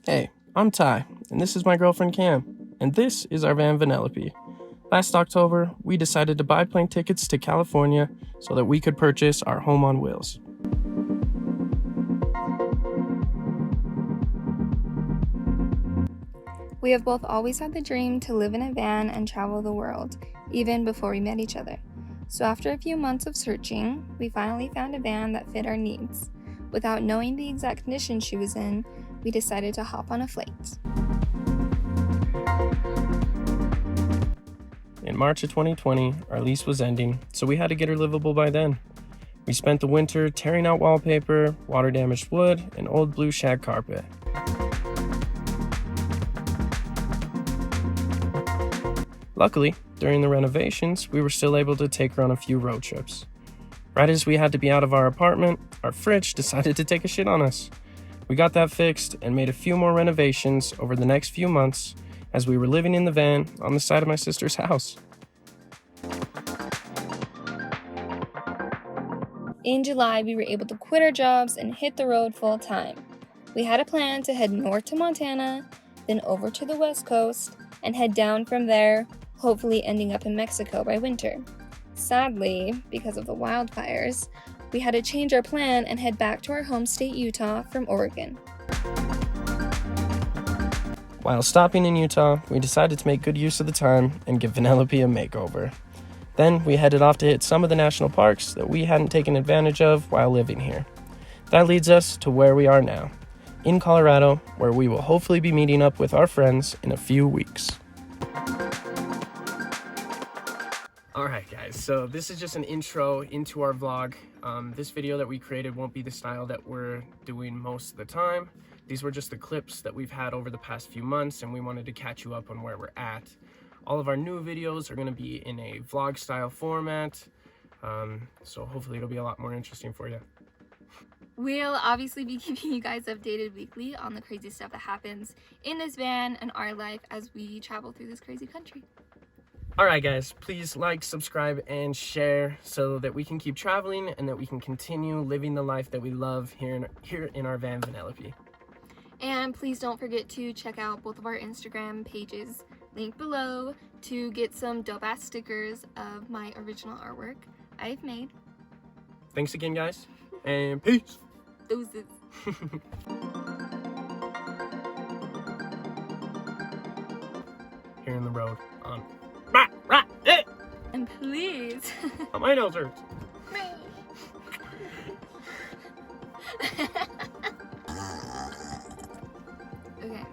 Hey, I'm Ty, and this is my girlfriend Cam, and this is our van Vanellope. Last October, we decided to buy plane tickets to California so that we could purchase our home on wheels. We have both always had the dream to live in a van and travel the world, even before we met each other. So after a few months of searching, we finally found a van that fit our needs. Without knowing the exact condition she was in, we decided to hop on a flight. In March of 2020, our lease was ending, so we had to get her livable by then. We spent the winter tearing out wallpaper, water-damaged wood, and old blue shag carpet. Luckily, during the renovations, we were still able to take her on a few road trips. Right as we had to be out of our apartment, our fridge decided to take a shit on us. We got that fixed and made a few more renovations over the next few months as we were living in the van on the side of my sister's house. In July, we were able to quit our jobs and hit the road full time. We had a plan to head north to Montana, then over to the West Coast, and head down from there, hopefully ending up in Mexico by winter. Sadly, because of the wildfires, we had to change our plan and head back to our home state, Utah, from Oregon. While stopping in Utah, we decided to make good use of the time and give Vanellope a makeover. Then we headed off to hit some of the national parks that we hadn't taken advantage of while living here. That leads us to where we are now, in Colorado, where we will hopefully be meeting up with our friends in a few weeks. Alright guys, so this is just an intro into our vlog. This video that we created won't be the style that we're doing most of the time. These were just the clips that we've had over the past few months, and we wanted to catch you up on where we're at. All of our new videos are going to be in a vlog style format, so hopefully it'll be a lot more interesting for you. We'll obviously be keeping you guys updated weekly on the crazy stuff that happens in this van and our life as we travel through this crazy country. Alright guys, please like, subscribe, and share so that we can keep traveling and that we can continue living the life that we love here in our van Vanellope. And please don't forget to check out both of our Instagram pages, linked below, to get some dope-ass stickers of my original artwork I've made. Thanks again guys, and peace! Deuces. Here in the road on And please. my nose hurts. Okay.